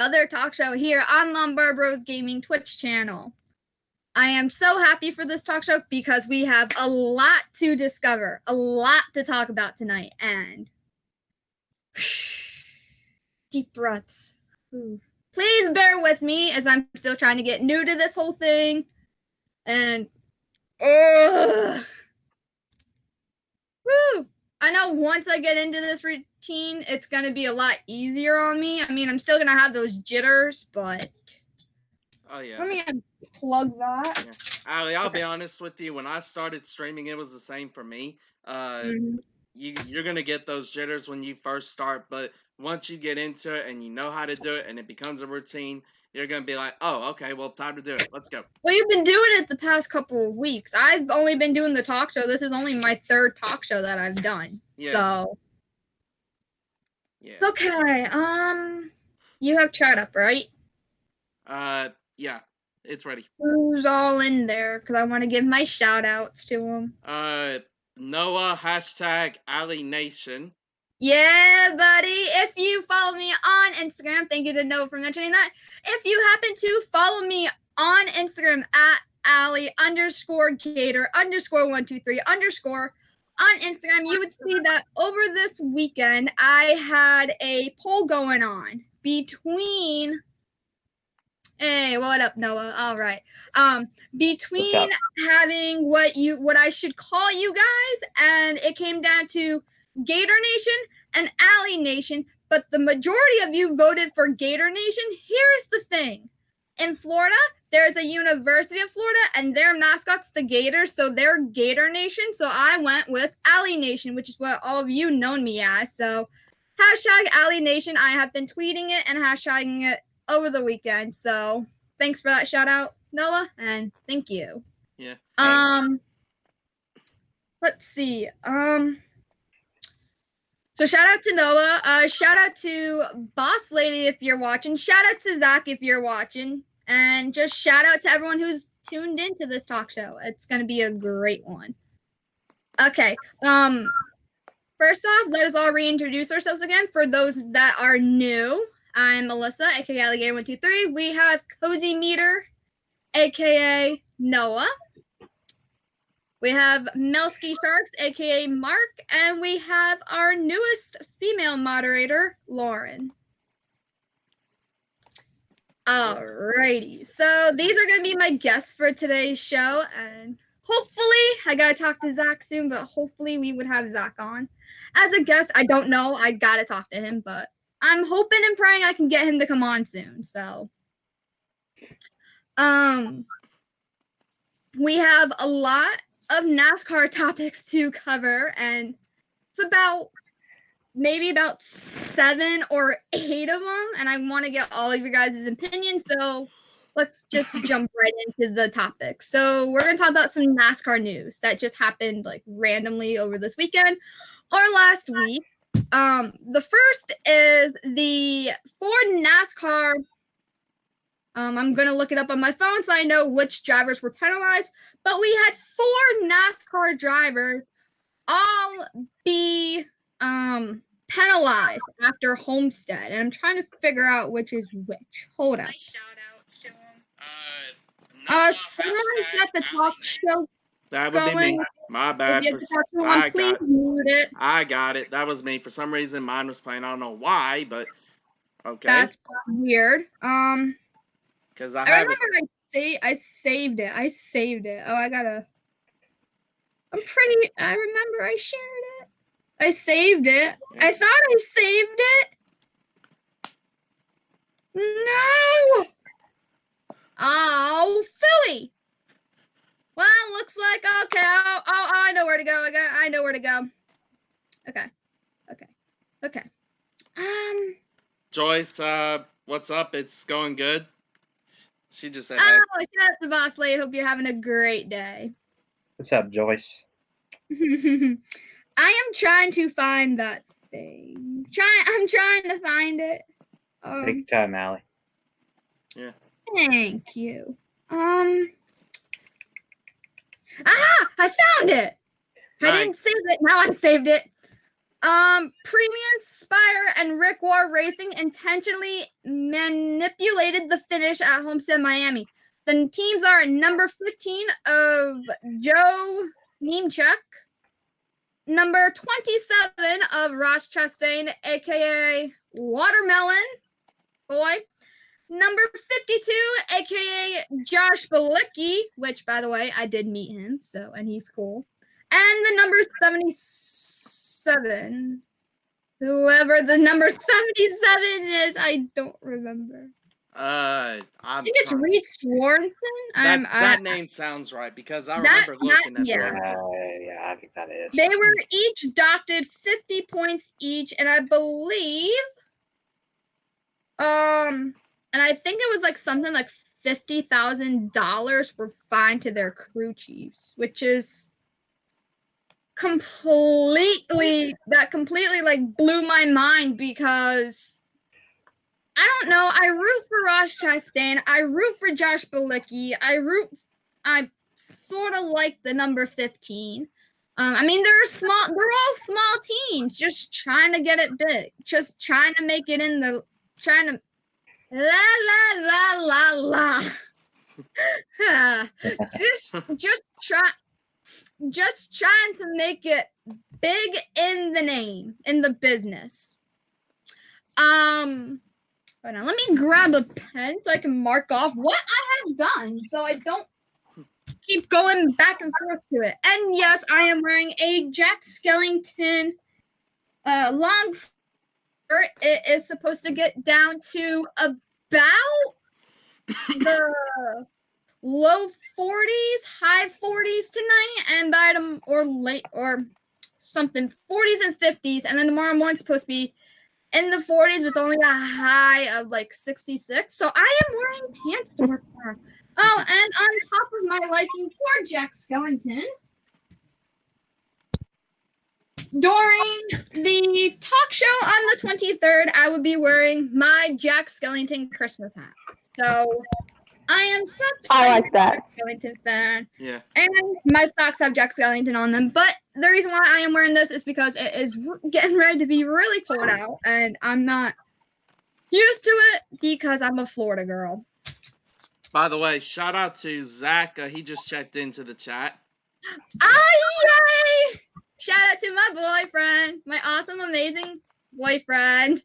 other talk show here on Lombard Bros Gaming Twitch channel. I am so happy for this talk show because we have a lot to discover, a lot to talk about tonight, and deep breaths. Please bear with me as I'm still trying to get new to this whole thing, and woo! I know once I get into this routine, it's going to be a lot easier on me. I mean, I'm still going to have those jitters, but... Oh, yeah. Let me plug that. Yeah. Allie, I'll be honest with you. When I started streaming, it was the same for me. You're going to get those jitters when you first start, but once you get into it and you know how to do it and it becomes a routine, you're going to be like, oh, okay, well, time to do it. Let's go. Well, you've been doing it the past couple of weeks. I've only been doing the talk show. This is only my third talk show that I've done. Yeah. So. Yeah. Okay. You have chat up, right? Yeah. It's ready. Who's all in there? Because I want to give my shout outs to them. Noah, hashtag AllyNation. Yeah, buddy. If you follow me on Instagram, thank you to Noah for mentioning that. If you happen to follow me on Instagram at AllyGator123_ on Instagram, you would see that over this weekend, I had a poll going on between... Hey, what up, Noah? All right. Between having what I should call you guys, and it came down to Gator Nation and Ally Nation, but the majority of you voted for Gator Nation. Here's the thing. In Florida, there's a University of Florida, and their mascot's the Gators, so they're Gator Nation. So I went with Ally Nation, which is what all of you know me as. So hashtag Ally Nation. I have been tweeting it and hashtagging it over the weekend. So thanks for that shout out, Noah, and thank you. Yeah. Let's see. So shout out to Noah. Shout out to Boss Lady if you're watching. Shout out to Zach if you're watching. And just shout out to everyone who's tuned into this talk show. It's going to be a great one. Okay. First off, let us all reintroduce ourselves again. For those that are new, I'm Alyssa, aka AllyGator123. We have Cozy Meter, aka Noah. We have Melsky Sharks, aka Mark, and we have our newest female moderator, Lauren. Alrighty, so these are going to be my guests for today's show, and hopefully, I got to talk to Zach soon, but hopefully we would have Zach on. As a guest, I don't know, I got to talk to him, but I'm hoping and praying I can get him to come on soon, so. We have a lot of NASCAR topics to cover, and it's maybe about 7 or 8 of them, and I want to get all of your guys' opinions, so let's just jump right into the topics. So we're going to talk about some NASCAR news that just happened like randomly over this weekend or last week. The first is the Ford NASCAR. I'm going to look it up on my phone so I know which drivers were penalized. But we had 4 NASCAR drivers all be penalized after Homestead. And I'm trying to figure out which is which. Hold up. Shout-outs to them. Someone's got the talk show that would going. Be me. My bad. Please mute it. I got it. That was me. For some reason, mine was playing. I don't know why, but okay. That's weird. Because I remember I saved it. Oh, I remember I shared it. I saved it. Yeah. I thought I saved it. No. Oh, Philly. Well, looks like okay. I know where to go. I know where to go. Okay. Joyce, what's up? It's going good. She just said, "Oh, shout out to Boss Lady. Hope you're having a great day." What's up, Joyce? I am trying to find that thing. I'm trying to find it. Take your time, Ally. Yeah. Thank you. I found it. I didn't save it. Now I saved it. Premium Spire and Rick War Racing intentionally manipulated the finish at Homestead, Miami. The teams are number 15 of Joe Nemechek, number 27 of Ross Chastain, aka Watermelon Boy, number 52, aka Josh Balicki, which, by the way, I did meet him, so, and he's cool. And the number 77. Whoever the number 77 is, I don't remember. I think it's Reed Swanson. That name sounds right because I remember looking at that. Yeah, I think that is. They were each doctored 50 points each, and I believe, and I think it was like something like $50,000 were fined to their crew chiefs, which is completely like blew my mind because I don't know. I root for Ross Chastain. I root for Josh Balicki. I sort of like the number 15. I mean, they're all small teams, just trying to get it big, just trying to make it in the, trying to la. just trying to make it big in the name, in the business. Hold on, let me grab a pen so I can mark off what I have done so I don't keep going back and forth to it. And yes, I am wearing a Jack Skellington long skirt. It is supposed to get down to about the low 40s, high 40s tonight, and by the or late or something 40s and 50s, and then tomorrow morning's supposed to be in the 40s with only a high of like 66. So I am wearing pants to work for. Oh, and on top of my liking for Jack Skellington, during the talk show on the 23rd, I would be wearing my Jack Skellington Christmas hat. So I am such a Jack Skellington fan. Yeah. And my socks have Jack Skellington on them. But the reason why I am wearing this is because it is getting ready to be really cold out. And I'm not used to it because I'm a Florida girl. By the way, shout out to Zach. He just checked into the chat. Yay! Shout out to my boyfriend. My awesome, amazing boyfriend.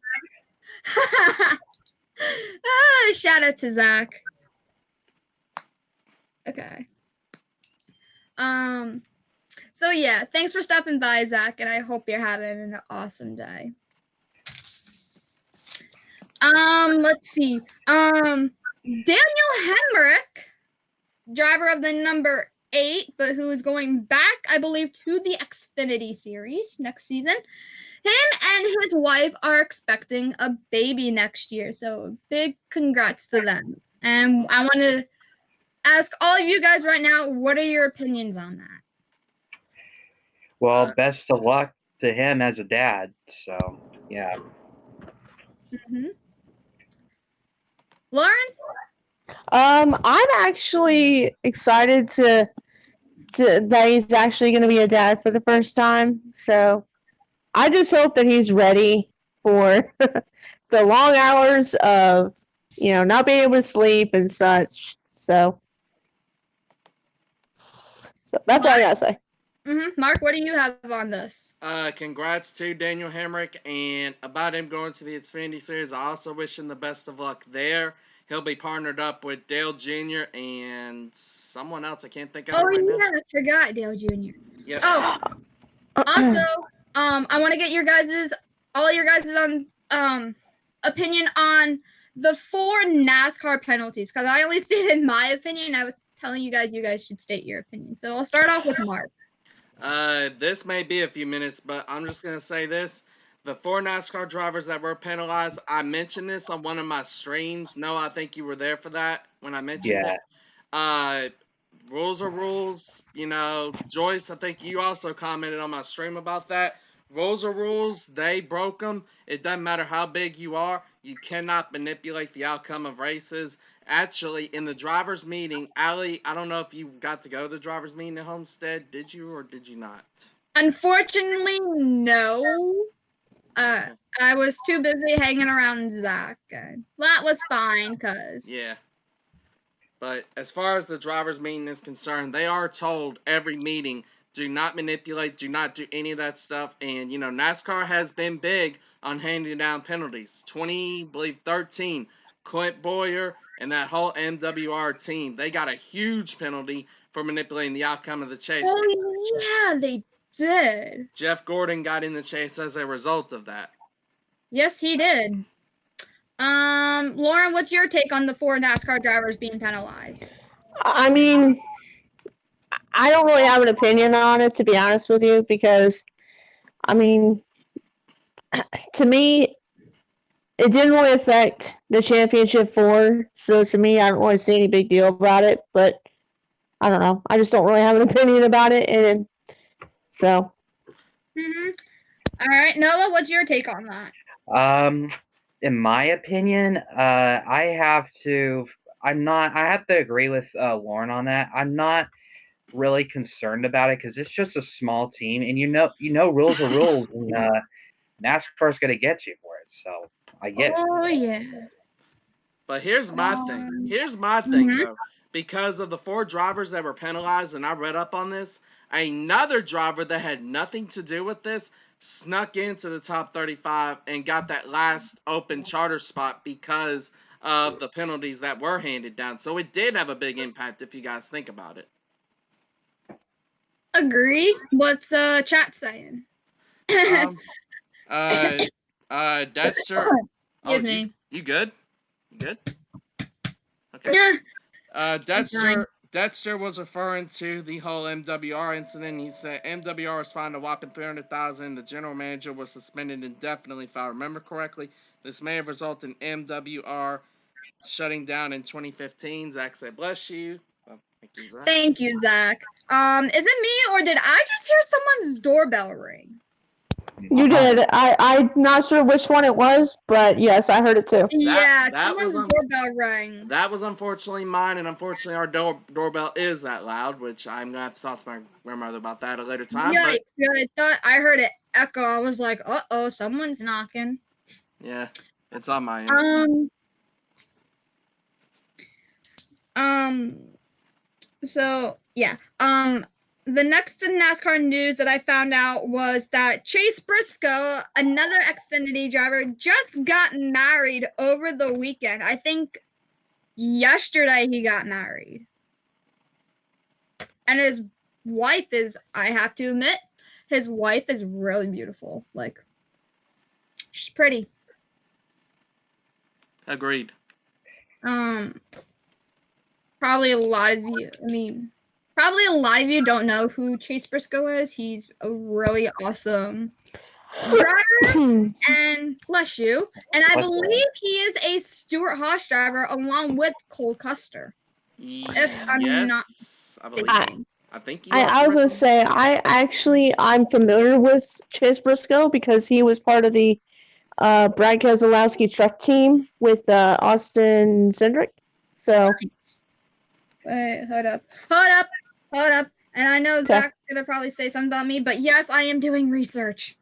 Shout out to Zach. Okay. So yeah, thanks for stopping by, Zach, and I hope you're having an awesome day. Let's see. Daniel Hemrick, driver of the number 8, but who is going back, I believe, to the Xfinity Series next season. Him and his wife are expecting a baby next year, so big congrats to them. And I want to ask all of you guys right now, what are your opinions on that? Well, best of luck to him as a dad. So, yeah. Lauren? I'm actually excited to that he's actually going to be a dad for the first time. So I just hope that he's ready for the long hours of, not being able to sleep and such. So that's all I got to say. Mark, what do you have on this? Congrats to Daniel Hemrick, and about him going to the Xfinity Series, I also wish him the best of luck there. He'll be partnered up with Dale Jr. and someone else I can't think of right now. I forgot Dale Jr. Yep. Oh, also, I want to get all your guys' opinion on the 4 NASCAR penalties, because I only stated my opinion. I was telling you guys should state your opinion. So I'll start off with Mark. This may be a few minutes, but I'm just going to say this. The 4 NASCAR drivers that were penalized, I mentioned this on one of my streams. No, I think you were there for that when I mentioned it. Rules are rules. Joyce, I think you also commented on my stream about that. Rules are rules. They broke them. It doesn't matter how big you are. You cannot manipulate the outcome of races. Actually, in the driver's meeting, Allie, I don't know if you got to go to the driver's meeting at Homestead. Did you or did you not? Unfortunately, no. I was too busy hanging around Zach. That was fine, because... Yeah. But as far as the driver's meeting is concerned, they are told every meeting, do not manipulate, do not do any of that stuff. And, NASCAR has been big on handing down penalties. 13, Clint Boyer and that whole MWR team, they got a huge penalty for manipulating the outcome of the chase. Oh, yeah, they did. Jeff Gordon got in the chase as a result of that. Yes, he did. Lauren, what's your take on the 4 NASCAR drivers being penalized? I mean, I don't really have an opinion on it, to be honest with you, because, I mean, to me, it didn't really affect the championship 4. So to me, I don't really see any big deal about it. But I don't know. I just don't really have an opinion about it, and so. All right, Noah, what's your take on that? In my opinion, I have to agree with Lauren on that. I'm not really concerned about it because it's just a small team, and rules are rules, and NASCAR's gonna get you for it. So I get it. Oh yeah. But here's my thing. Though. Because of the 4 drivers that were penalized, and I read up on this, another driver that had nothing to do with this snuck into the top 35 and got that last open charter spot because of the penalties that were handed down. So it did have a big impact if you guys think about it. Agree. What's chat saying? Dexter. Excuse me. You good? You good? Okay. Dexter was referring to the whole MWR incident. He said MWR was fined a whopping $300,000. The general manager was suspended indefinitely, if I remember correctly. This may have resulted in MWR shutting down in 2015. Zach said, "Bless you." Well, thank you, Zach. Is it me or did I just hear someone's doorbell ring? You did. I'm not sure which one it was, but yes, I heard it too. Someone's doorbell rang. That was unfortunately mine, and unfortunately our doorbell is that loud, which I'm going to have to talk to my grandmother about that at a later time. Yeah, I heard it echo. I was like, uh-oh, someone's knocking. Yeah, it's on my end. So, yeah. The next NASCAR news that I found out was that Chase Briscoe, another Xfinity driver, just got married over the weekend. I think yesterday he got married. And his wife is, I have to admit, his wife is really beautiful. Like, she's pretty. Agreed. Probably a lot of you don't know who Chase Briscoe is. He's a really awesome driver, and bless you. And I believe he is a Stewart-Haas driver along with Cole Custer. If I'm not mistaken. I think I was going to say, I'm familiar with Chase Briscoe because he was part of the Brad Keselowski truck team with Austin Cindric. So. Nice. Wait, hold up. And I know Zach's going to probably say something about me, but yes, I am doing research.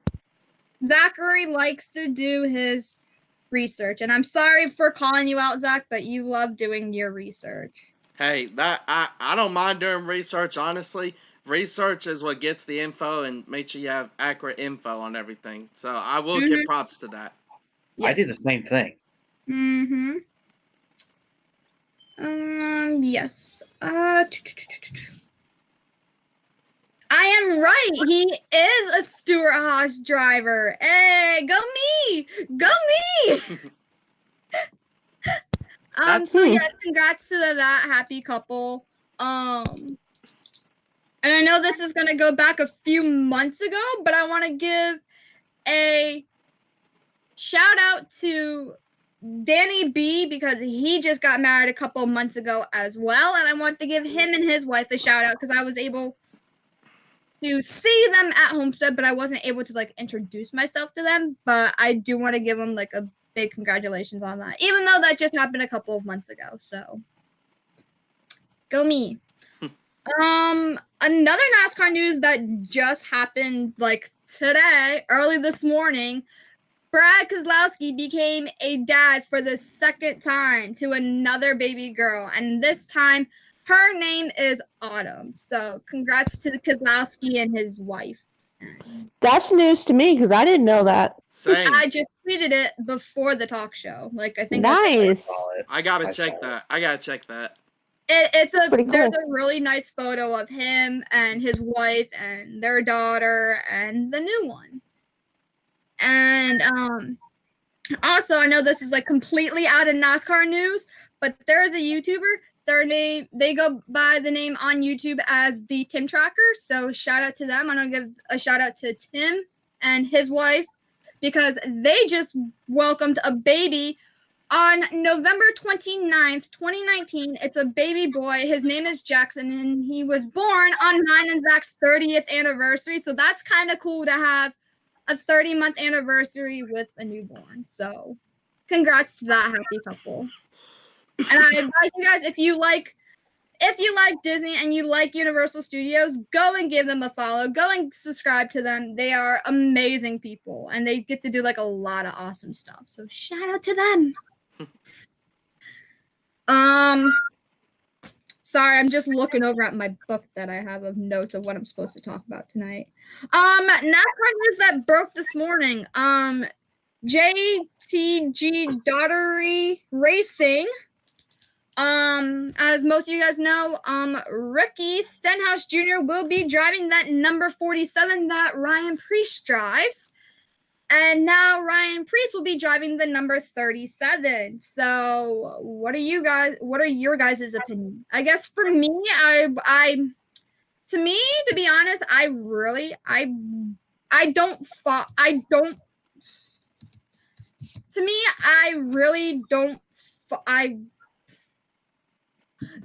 Zachary likes to do his research, and I'm sorry for calling you out, Zach, but you love doing your research. Hey, I don't mind doing research, honestly. Research is what gets the info and makes sure you have accurate info on everything. So I will give props to that. Yes. I do the same thing. Yes. I am right. He is a Stewart-Haas driver. Hey, go me! Go me! So yes, congrats to that happy couple. And I know this is gonna go back a few months ago, but I want to give a shout out to Danny B because he just got married a couple of months ago as well, and I want to give him and his wife a shout out because I was able to see them at Homestead, but I wasn't able to introduce myself to them. But I do want to give them a big congratulations on that, even though that just happened a couple of months ago. So go me. Another NASCAR news that just happened like today, early this morning. Brad Keselowski became a dad for the second time to another baby girl, and this time her name is Autumn. So congrats to Keselowski and his wife. That's news to me because I didn't know that. Same. I just tweeted it before the talk show. Like I think Nice. I gotta check that. I gotta check that. Pretty cool. There's a really nice photo of him and his wife and their daughter and the new one. And also I know this is like completely out of NASCAR news, but there is a YouTuber. They go by the name on YouTube as the Tim Tracker. So shout out to them. I'm gonna give a shout out to Tim and his wife because they just welcomed a baby on November 29th, 2019. It's a baby boy. His name is Jackson, and he was born on mine and Zach's 30th anniversary. So that's kind of cool to have a 30-month anniversary with a newborn. So congrats to that happy couple. And I advise you guys, if you like Disney and you like Universal Studios, go and give them a follow. Go and subscribe to them. They are amazing people, and they get to do like a lot of awesome stuff. So shout out to them. Sorry, I'm just looking over at my book that I have of notes of what I'm supposed to talk about tonight. NASCAR news that broke this morning. JTG Daughtery Racing. As most of you guys know, Ricky Stenhouse Jr. will be driving that number 47 that Ryan Preece drives. And now Ryan Preece will be driving the number 37. So what are your guys' opinion? I guess for me, to be honest,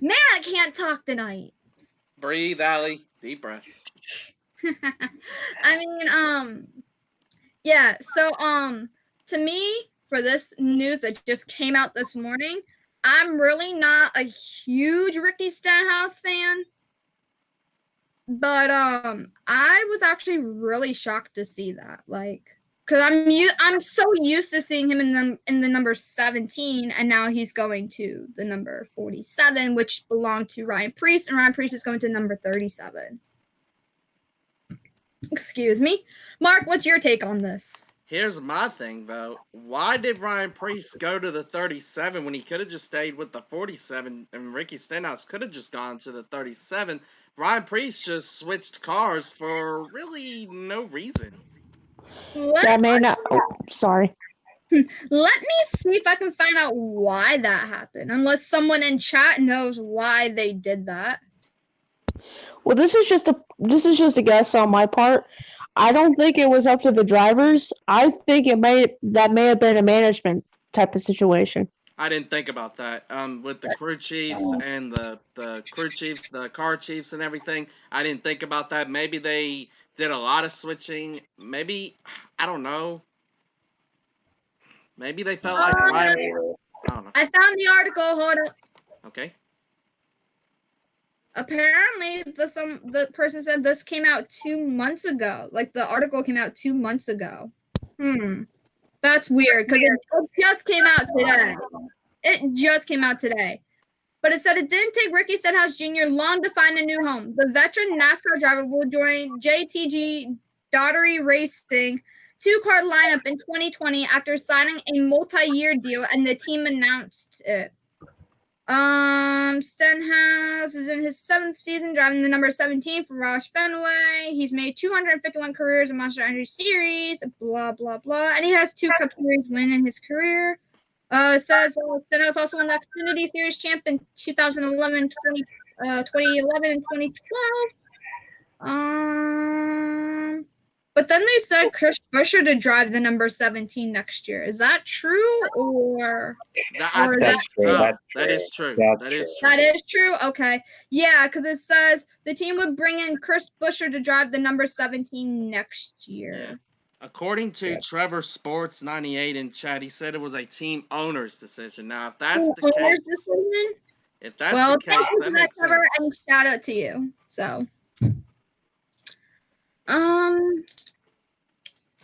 man, I can't talk tonight. Breathe, Allie. Deep breaths. I mean, yeah, so, to me, for this news that just came out this morning, I'm really not a huge Ricky Stenhouse fan, but, I was actually really shocked to see that, like, because I'm so used to seeing him in the number 17, and now he's going to the number 47, which belonged to Ryan Preece, and Ryan Preece is going to number 37. Excuse me. Mark, what's your take on this? Here's my thing, though. Why did Ryan Preece go to the 37 when he could have just stayed with the 47 and Ricky Stenhouse could have just gone to the 37? Ryan Preece just switched cars for really no reason. Sorry. Let me see if I can find out why that happened, unless someone in chat knows why they did that. Well, this is just a guess on my part. I don't think it was up to the drivers. I think that may have been a management type of situation. I didn't think about that. With the crew chiefs and the crew chiefs, the car chiefs and everything, I didn't think about that. Maybe they did a lot of switching. Maybe, I don't know. Maybe they felt like Ryan. I don't know. I found the article. Hold up. Okay. Apparently, the person said this came out 2 months ago. Like, the article came out 2 months ago. That's weird, because it just came out today. It just came out today. But it said it didn't take Ricky Stenhouse Jr. long to find a new home. The veteran NASCAR driver will join JTG Daughtery Racing 2-car lineup in 2020 after signing a multi-year deal, and the team announced it. Stenhouse is in his 7th season driving the number 17 for Roush Fenway. He's made 251 careers in Monster Energy Series, blah, blah, blah. And he has 2 Cup Series wins in his career. It says Stenhouse also won the Xfinity Series champ in 2011, 2011, and 2012. But then they said Chris Buescher to drive the number 17 next year. Is that true, or? That is true. That is true. Okay. Yeah, because it says the team would bring in Chris Buescher to drive the number 17 next year. Yeah. According to Trevor Sports 98 in chat, he said it was a team owner's decision. Now, if that's the case, If that's the case, thank you that for that makes cover sense. and shout out to you. So,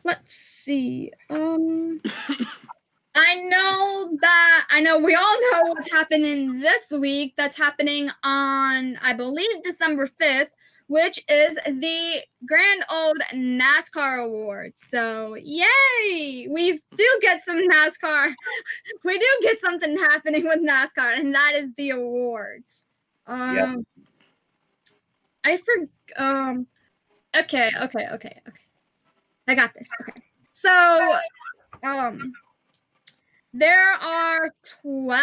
let's see. I know we all know what's happening this week. That's happening on, I believe, December 5th, which is the Grand Old NASCAR Awards. So, yay! We do get some NASCAR. We do get something happening with NASCAR, and that is the awards. Yep. Okay. I got this. Okay. So, there are 12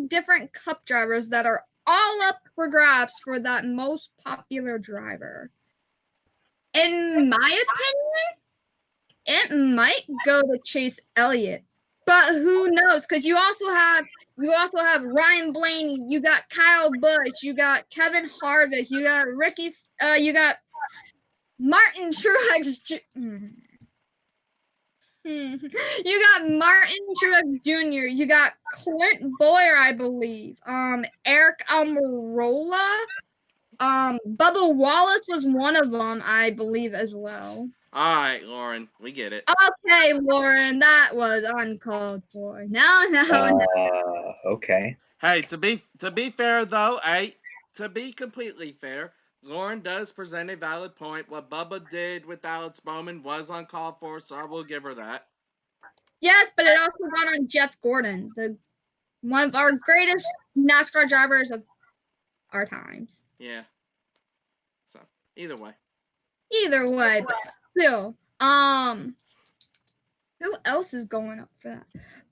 different cup drivers that are all up for grabs for that most popular driver. In my opinion, it might go to Chase Elliott, but who knows? Because you also have Ryan Blaney, you got Kyle Busch, you got Kevin Harvick, you got you got Martin Truex. You got Martin Truex Jr. You got Clint Bowyer, I believe. Eric Almirola. Bubba Wallace was one of them, I believe, as well. All right, Lauren, we get it. Okay, Lauren, that was uncalled for. No. Okay. Hey, to be fair though, to be completely fair, Lauren does present a valid point. What Bubba did with Alex Bowman was uncalled for, so I will give her that. Yes, but it also got on Jeff Gordon, one of our greatest NASCAR drivers of our times. Yeah. So either way, but still, who else is going up for that?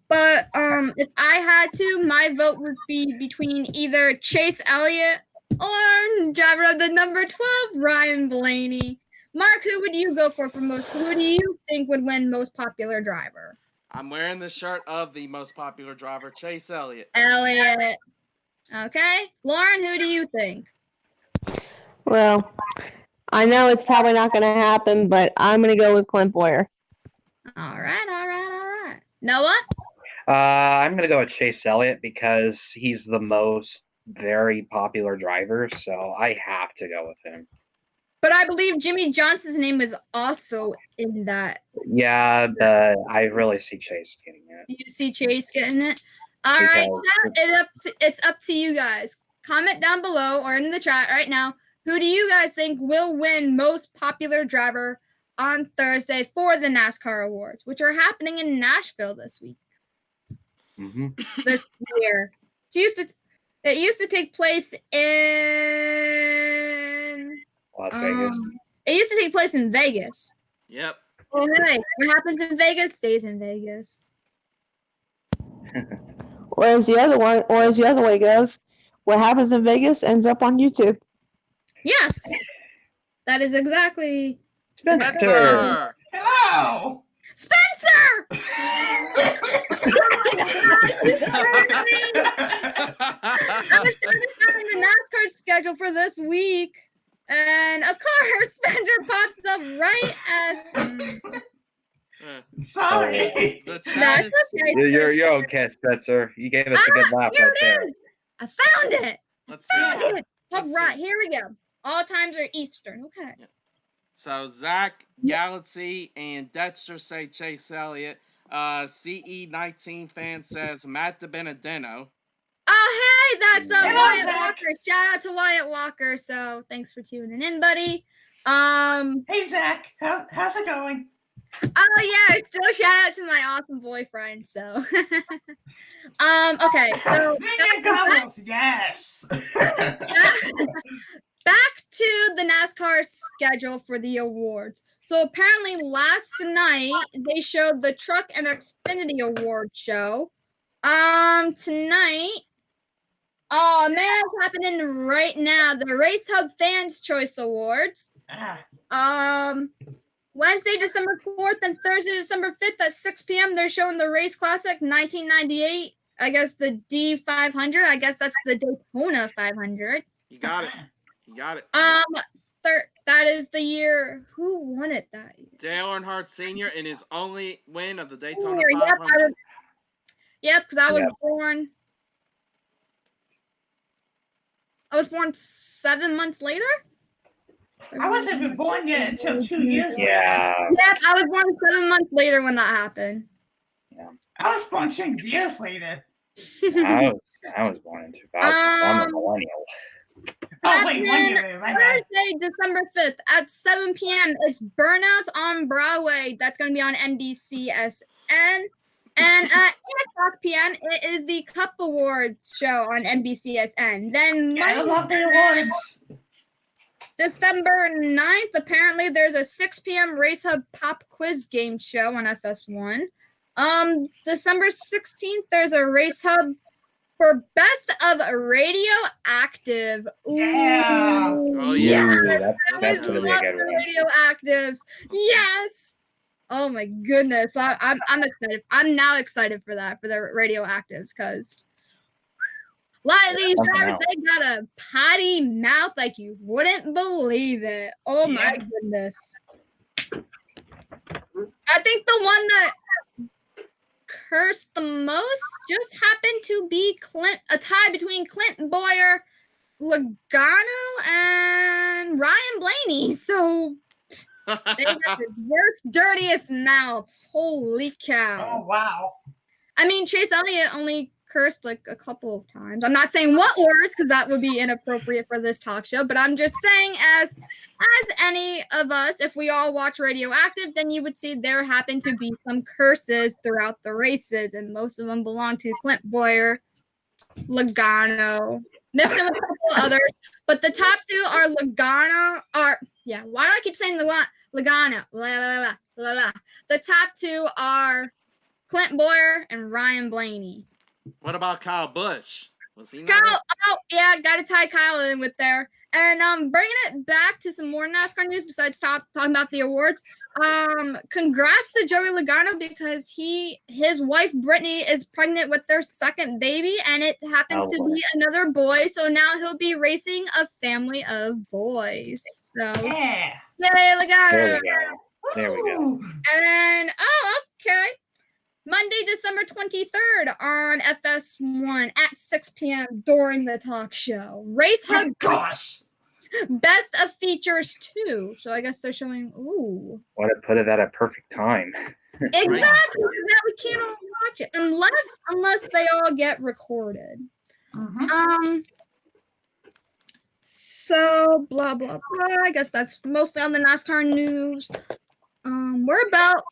But if I had to, my vote would be between either Chase Elliott or driver of the number 12, Ryan Blaney. Mark, who would you go for most? Who do you think would win most popular driver? I'm wearing the shirt of the most popular driver, Chase Elliott. Okay. Lauren, who do you think? Well, I know it's probably not going to happen, but I'm going to go with Clint Bowyer. All right. Noah? I'm going to go with Chase Elliott because he's the most very popular driver, so I have to go with him. But I believe Jimmy Johnson's name is also in that. Yeah, but I really see Chase getting it. You see Chase getting it? All right, chat, it's up to you guys. Comment down below or in the chat right now. Who do you guys think will win most popular driver on Thursday for the NASCAR Awards, which are happening in Nashville this week? This year. It used to take place in Las Vegas. It used to take place in Vegas. Yep. Well, hey, what happens in Vegas stays in Vegas. Or as the other way goes, what happens in Vegas ends up on YouTube. Yes, that is exactly. Spencer. Hello. Spencer. I was trying to find the NASCAR schedule for this week, and of course, Spencer pops up right at. Sorry. That's okay. You're okay, Spencer. You gave us a good laugh here right there. I found it. Let's see. All right, here we go. All times are Eastern. Okay. Yeah. So Zach, Galaxy, and Dexter say Chase Elliott. CE19 fan says Matt DiBenedetto. Oh, hey, that's Wyatt Zach. Walker. Shout out to Wyatt Walker. So thanks for tuning in, buddy. Hey Zach, how's it going? Oh yeah, still shout out to my awesome boyfriend. So, okay, so yes. Back to the NASCAR schedule for the awards. So apparently last night they showed the Truck and Xfinity Award show. Tonight, oh man, it's happening right now. The Race Hub Fans Choice Awards. Wednesday, December 4th and Thursday, December 5th at 6 p.m. They're showing the Race Classic 1998. I guess the D500. I guess that's the Daytona 500. You got it. That is the year. Who won it that year? Dale Earnhardt Sr. in his only win of the Daytona Senior, 500. Yep, because I was born. I was born 7 months later. I wasn't even born yet until 2 years later. Yeah. Yeah, I was born 7 months later when that happened. I was born 2 years later. I was born in 2000. I'm a millennial. Oh, wait, 1 year later. My bad. Thursday, December 5th at 7 p.m. It's Burnouts on Broadway. That's going to be on NBCSN. And at 8 p.m., it is the Cup Awards show on NBCSN. Then I love the awards. December 9th, apparently there's a 6 p.m. Race Hub Pop Quiz Game show on FS1. December 16th, there's a Race Hub for Best of Radioactive. Yeah. Oh, yeah. Yes, That's I gonna be a love good the one. Radioactives. Yes. Oh my goodness, I'm excited. I'm now excited for that, for the Radioactives, because a lot of these drivers, they got a potty mouth like you wouldn't believe it. Oh my goodness. I think the one that cursed the most just happened to be a tie between Clint Boyer, Logano, and Ryan Blaney. So they got the worst, dirtiest mouths. Holy cow. Oh, wow. I mean, Chase Elliott only cursed like a couple of times. I'm not saying what words, because that would be inappropriate for this talk show, but I'm just saying as any of us, if we all watch Radioactive, then you would see there happen to be some curses throughout the races, and most of them belong to Clint Boyer, Logano, mixed in with a couple of others, but the top two are Logano, why do I keep saying Logano? The top two are Clint Boyer and Ryan Blaney. What about Kyle Busch? Was he not? Kyle, oh yeah, gotta tie Kyle in with there. And bringing it back to some more NASCAR news besides talking about the awards. Congrats to Joey Logano, because his wife Brittany is pregnant with their second baby, and it happens to be another boy. So now he'll be racing a family of boys. So Yeah. yay, Logano! There we go. And okay. Monday, December 23rd on FS1 at 6 p.m. during the talk show. Race Hub Best of Features 2. So I guess they're showing, ooh. What to put it at a perfect time. Exactly, because now we can't all watch it. Unless they all get recorded. So, blah, blah, blah. I guess that's mostly on the NASCAR news. We're about...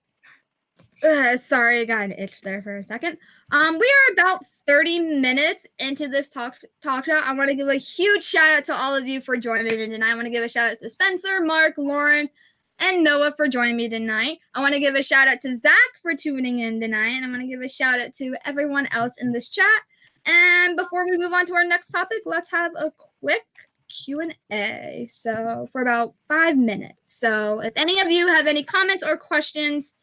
sorry, I got an itch there for a second. We are about 30 minutes into this talk show. I want to give a huge shout out to all of you for joining me tonight. I want to give a shout out to Spencer, Mark, Lauren, and Noah for joining me tonight. I want to give a shout out to Zach for tuning in tonight, and I want to give a shout out to everyone else in this chat. And before we move on to our next topic, let's have a quick Q&A. So for about 5 minutes. So if any of you have any comments or questions,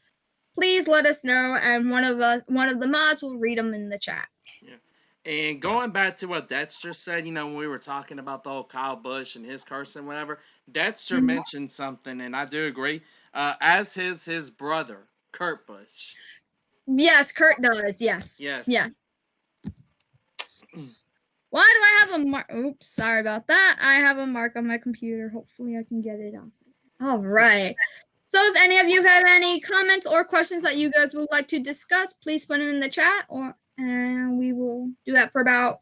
please let us know, and one of the mods will read them in the chat. Yeah. And going back to what Dexter said, when we were talking about the whole Kyle Busch and his curse and whatever, Dexter mentioned something, and I do agree. As his brother, Kurt Busch. Yes, Kurt does. Yes. Yes. Yeah. Why do I have a mark? Oops, sorry about that. I have a mark on my computer. Hopefully I can get it off. All right. So if any of you have any comments or questions that you guys would like to discuss, please put them in the chat, and we will do that for about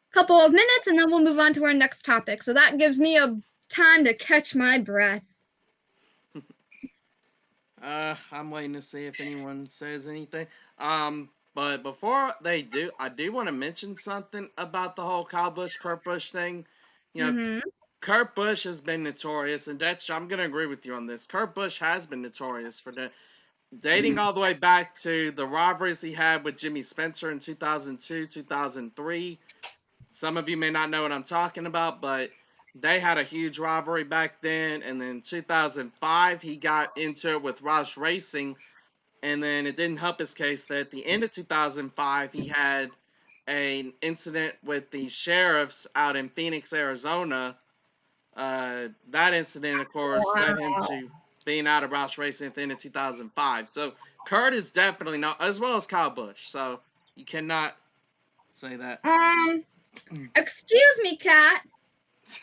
a couple of minutes, and then we'll move on to our next topic. So that gives me a time to catch my breath. I'm waiting to see if anyone says anything. But before they do, I do want to mention something about the whole Kyle Busch, Kurt Busch thing. Kurt Busch has been notorious, and I'm going to agree with you on this. Kurt Busch has been notorious for that, dating all the way back to the rivalries he had with Jimmy Spencer in 2002, 2003. Some of you may not know what I'm talking about, but they had a huge rivalry back then. And then in 2005, he got into it with Roush Racing, and then it didn't help his case that at the end of 2005, he had an incident with the sheriffs out in Phoenix, Arizona. That incident, of course, led him to being out of Roush Racing at the end of 2005. So Kurt is definitely not, as well as Kyle Busch. So you cannot say that. Excuse me, cat.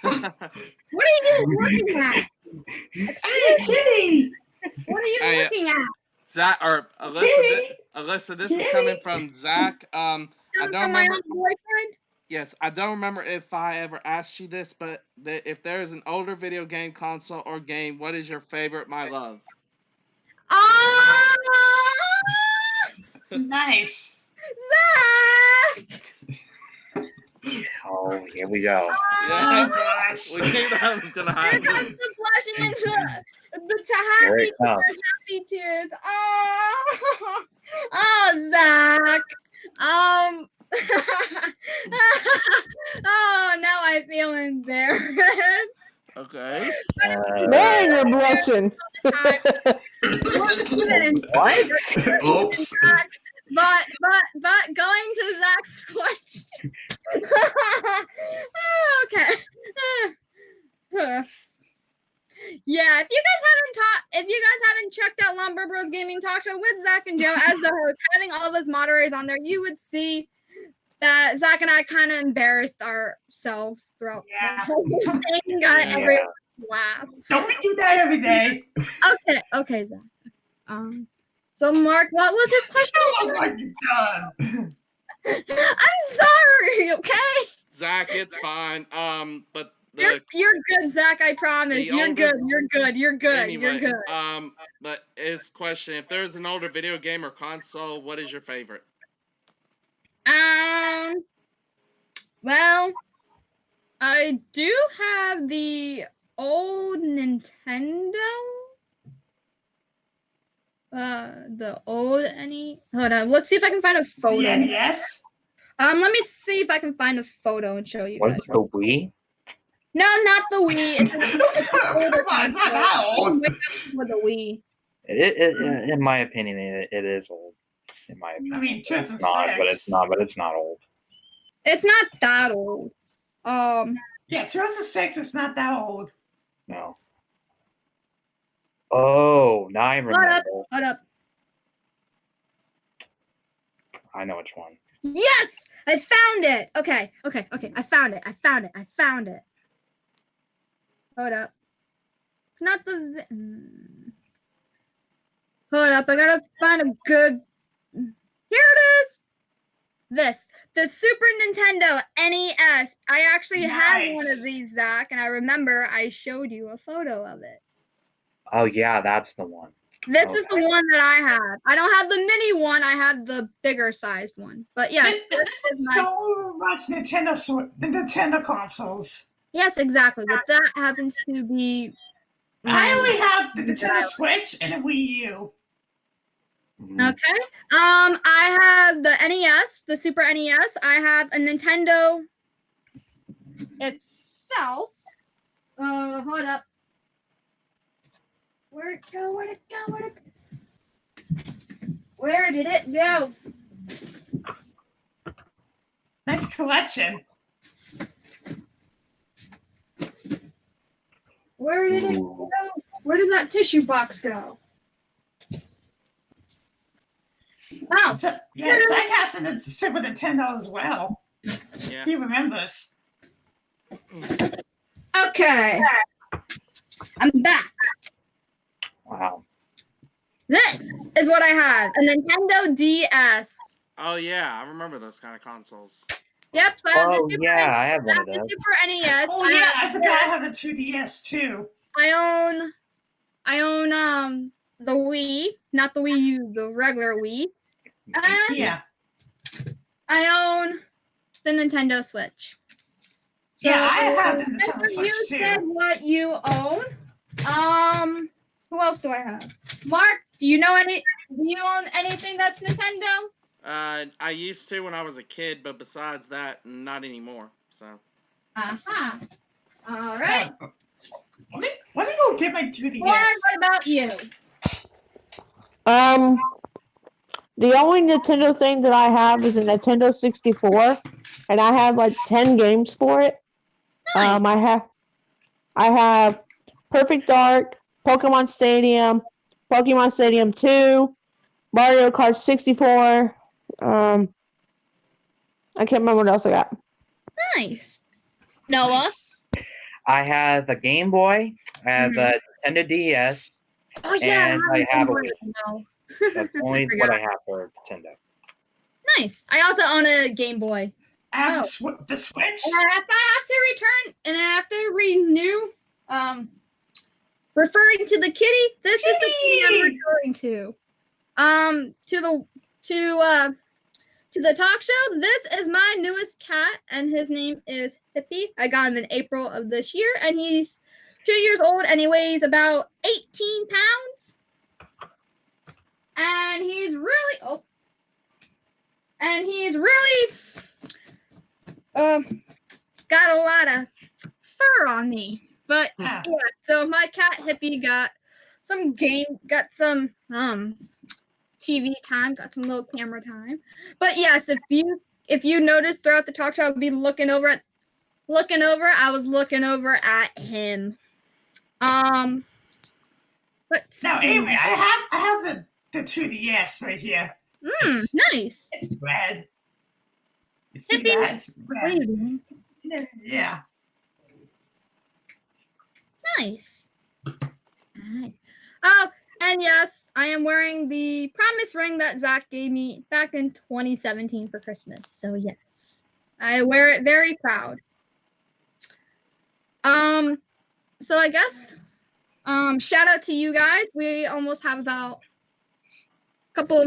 What are you looking at? Hey, kitty! What are you Hey, looking at? Zach or Alyssa, this is coming from Zach. I don't From my remember. own boyfriend? Yes, I don't remember if I ever asked you this, but if there is an older video game console or game, what is your favorite, my love? Nice. Zach! Oh, here we go. Yeah, gosh. we knew that was gonna Here happen. comes the blushing and the Here happy it comes. tears, happy tears. Oh, Zach. Oh, now I feel embarrassed. Okay. Man, you're blushing. What? Oops. But going to Zach's question. Okay. Yeah, if you guys haven't checked out Lombard Bros Gaming Talk Show with Zach and Joe as the host, having all of us moderators on there, you would see that Zach and I kind of embarrassed ourselves throughout the whole thing. Got everyone to laugh. Don't we do that every day? Okay, Zach. So Mark, what was his question? Oh my God. I'm sorry. Okay. Zach, it's fine. But You're good, Zach. I promise. You're good. You're good. Anyway, You're good. but his question: if there's an older video game or console, what is your favorite? Well, I do have the old Nintendo. The old hold on. Let's see if I can find a photo. Yes. Let me see if I can find a photo and show you What guys. is the Wii? No, not the Wii. It's It's not that old. With the Wii. In my opinion, it is old. In my opinion, I mean, it's 2006. not, but it's not old. It's not that old. Yeah, 2006. It's not that old. No. Oh, now I remember. Hold up. I know which one. Yes, I found it. Okay. I found it. Hold up. It's not the. Hold up. I gotta find a good. Here it is. The Super Nintendo NES. I actually had one of these, Zach, and I remember I showed you a photo of it. Oh yeah, that's the one. This is the one that I have. I don't have the mini one. I have the bigger sized one. But yes, This is so much Nintendo consoles. Yes, exactly. But that happens to be. I only have the Nintendo Switch and a Wii U. Okay. I have the NES, the Super NES. I have a Nintendo itself. Hold up. Where'd it go? Where did it go? Nice collection. Where did it go? Where did that tissue box go? Oh, So, yeah, Zach has a Super Nintendo as well. Yeah. He remembers. okay. I'm back. Wow. This is what I have. A Nintendo DS. Oh yeah, I remember those kind of consoles. Yep, so I have the Oh Super yeah, I have one of the those. Super NES. Oh yeah, I forgot I have a 2DS too. I own the Wii, not the Wii U, the regular Wii. And Yeah. I own the Nintendo Switch. So, Yeah, I have the Nintendo since Switch you too. said what you own. Who else do I have? Mark, do you own anything that's Nintendo? I used to when I was a kid, but besides that, not anymore. So. Uh-huh. All right. Let me go get my 2DS. Lauren, what about you? The only Nintendo thing that I have is a Nintendo 64, and I have like 10 games for it. Nice. I have Perfect Dark, Pokemon Stadium 2, Mario Kart 64. I can't remember what else I got. Nice. Noah? Nice. I have a Game Boy. I have a Nintendo DS. Oh, yeah. And I have a Wii. No. That's only what I have for Nintendo. Nice. I also own a Game Boy. And the Switch. And I have to return, and I have to renew. Referring to the kitty, this is the kitty I'm referring to. To the talk show, this is my newest cat, and his name is Hippie. I got him in April of this year, and he's 2 years old, and he weighs about 18 pounds. And he's really got a lot of fur on me. But yeah, so my cat Hippie got some TV time, got some little camera time. But yes, if you notice throughout the talk show, I would be looking over. I was looking over at him. But now anyway, I have the 2DS right here. Nice. It's red. You see Hippie, that? It's red. what are you doing? Yeah. Nice. Alright. Oh, and yes, I am wearing the promise ring that Zach gave me back in 2017 for Christmas. So yes, I wear it very proud. So I guess, shout out to you guys. We almost have about couple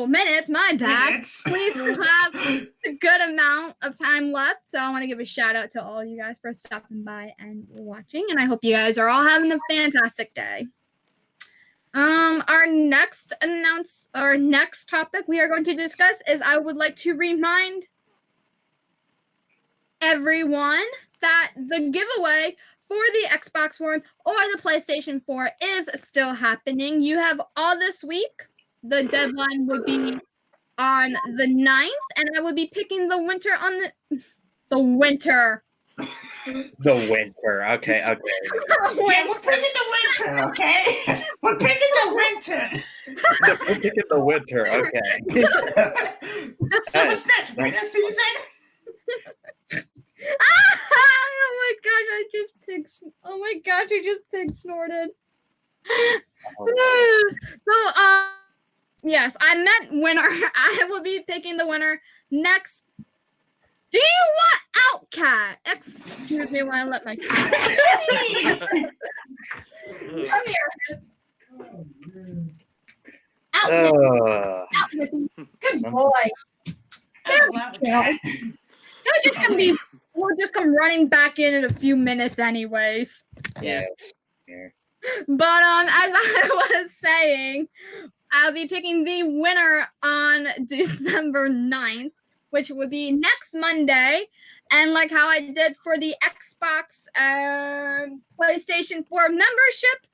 minutes. My bad. We have a good amount of time left, so I want to give a shout out to all you guys for stopping by and watching, and I hope you guys are all having a fantastic day. Our next topic we are going to discuss is I would like to remind everyone that the giveaway for the Xbox One or the PlayStation 4 is still happening. You have all this week. The deadline would be on the 9th, and I would be picking the winter on the winter. The winter. Okay. Yeah, we're picking the winter, okay? We're picking the winter. We're picking the winter, okay. What's next? Winter season? Oh my gosh, I just pig snorted. So, yes, I meant winner. I will be picking the winner next. Do you want Outcat? Excuse me while I let my cat. Come here. Out. Good boy. We'll just come running back in a few minutes anyways. Yeah. But as I was saying, I'll be picking the winner on December 9th, which would be next Monday. And like how I did for the Xbox and PlayStation 4 membership,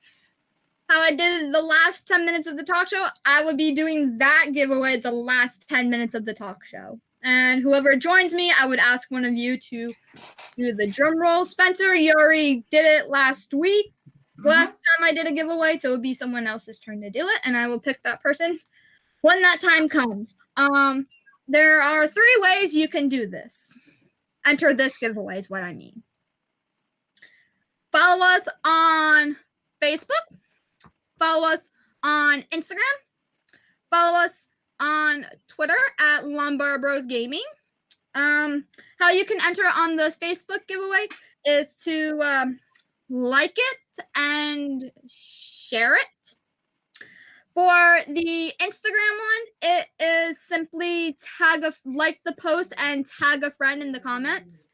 how I did the last 10 minutes of the talk show, I would be doing that giveaway the last 10 minutes of the talk show. And whoever joins me, I would ask one of you to do the drum roll. Spencer, you already did it last week. Last time I did a giveaway, so it would be someone else's turn to do it, and I will pick that person when that time comes. There are 3 ways you can do this. Enter this giveaway is what I mean. Follow us on Facebook. Follow us on Instagram. Follow us on Twitter at Lombard Bros Gaming. How you can enter on the Facebook giveaway is to like it and share it. For the Instagram one, it is simply like the post and tag a friend in the comments.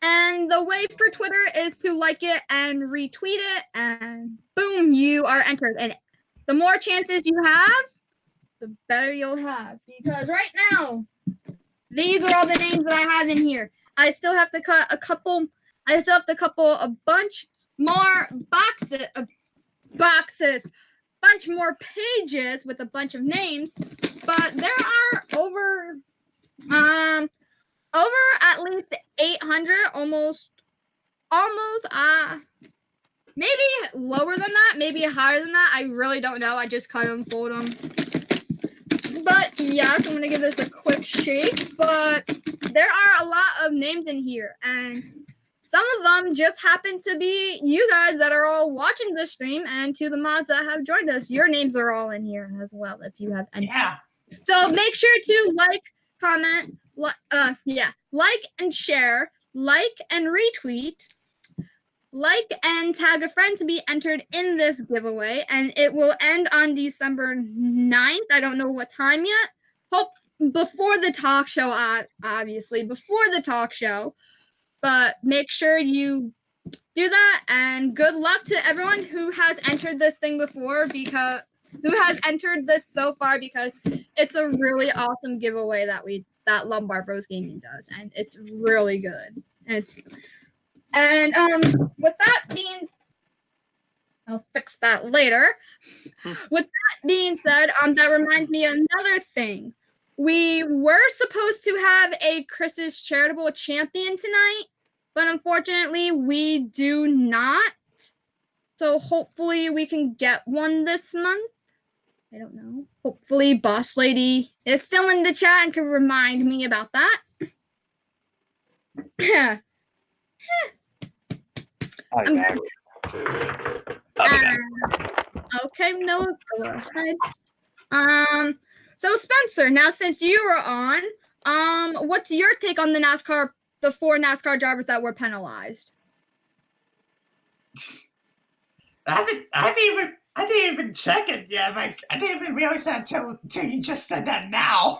And the way for Twitter is to like it and retweet it, and boom, you are entered. And the more chances you have, the better you'll have. Because right now, these are all the names that I have in here. I still have to cut a bunch more bunch more pages with a bunch of names, but there are over at least 800, almost maybe lower than that, maybe higher than that. I really don't know. I just cut them, fold them. But yes, I'm gonna give this a quick shake. But there are a lot of names in here, and some of them just happen to be you guys that are all watching the stream, and to the mods that have joined us, your names are all in here as well if you have entered. Yeah. So make sure to like, comment, like and share, like and retweet, like and tag a friend to be entered in this giveaway, and it will end on December 9th. I don't know what time yet. Hope before the talk show, obviously, before the talk show. But make sure you do that, and good luck to everyone who has entered this thing before, because who has entered this so far, because it's a really awesome giveaway that Lombard Bros Gaming does, and it's really good. With that being, I'll fix that later. With that being said, that reminds me of another thing. We were supposed to have a Chris's Charitable Champion tonight, but unfortunately we do not. So hopefully we can get one this month. I don't know. Hopefully Boss Lady is still in the chat and can remind me about that. Okay, Noah, go ahead. So Spencer, now since you were on, what's your take on the 4 NASCAR drivers that were penalized? I didn't even check it yet. I didn't even realize that until you just said that now.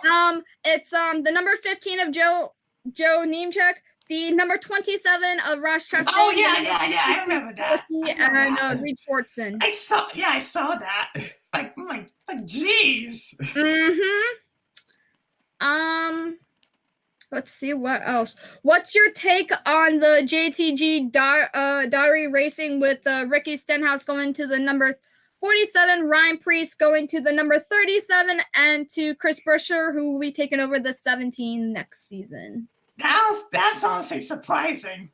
It's the number 15 of Joe Nemechek, the number 27 of Ross Chastain. Oh yeah, I remember that. And Reed Schwartzen. I saw that. Like, jeez. Let's see what else. What's your take on the JTG Dari Racing with Ricky Stenhouse going to the number 47, Ryan Priest going to the number 37, and to Chris Buescher, who will be taking over the 17 next season? That's honestly surprising.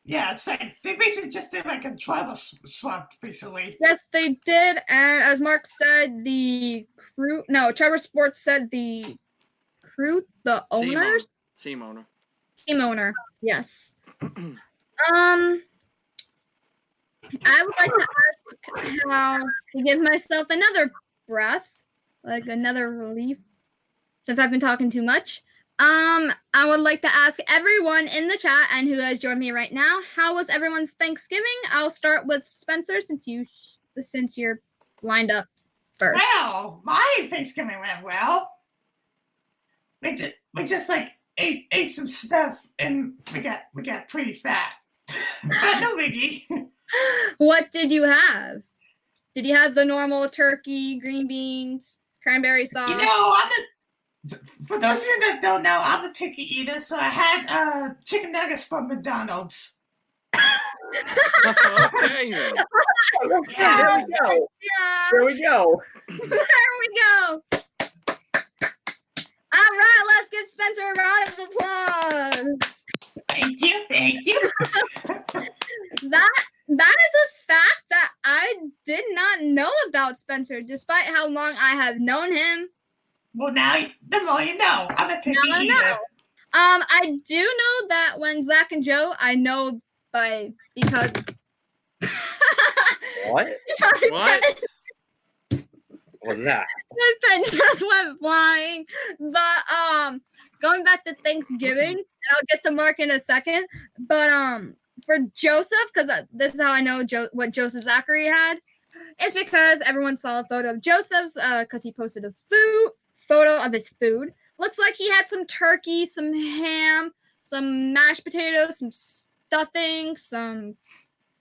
Yeah, it's like they basically just did like a driver swap recently. Yes, they did, and as Mark said, Trevor Sports said the owners? Team owner. Team owner, yes. I would like to ask how to give myself another breath, like another relief, since I've been talking too much. I would like to ask everyone in the chat and who has joined me right now, how was everyone's Thanksgiving? I'll start with Spencer since you're lined up first. Well, my Thanksgiving went well. We just like ate some stuff and we got pretty fat. But no biggie. What did you have? Did you have the normal turkey, green beans, cranberry sauce? You know, for those of you that don't know, I'm a picky eater, so I had chicken nuggets from McDonald's. Okay. There we go. Yeah. There we go. There we go. All right, let's give Spencer a round of applause. Thank you. That is a fact that I did not know about Spencer, despite how long I have known him. Well, now the more you know. I'm a picky eater. Know. I do know that when Zach and Joe, I know because What? What? What was that? The pen just went flying. But going back to Thanksgiving, and I'll get to Mark in a second. But for Joseph, because this is how I know what Joseph Zachary had, is because everyone saw a photo of Joseph's because he posted a photo of his food. Looks like he had some turkey, some ham, some mashed potatoes, some stuffing, some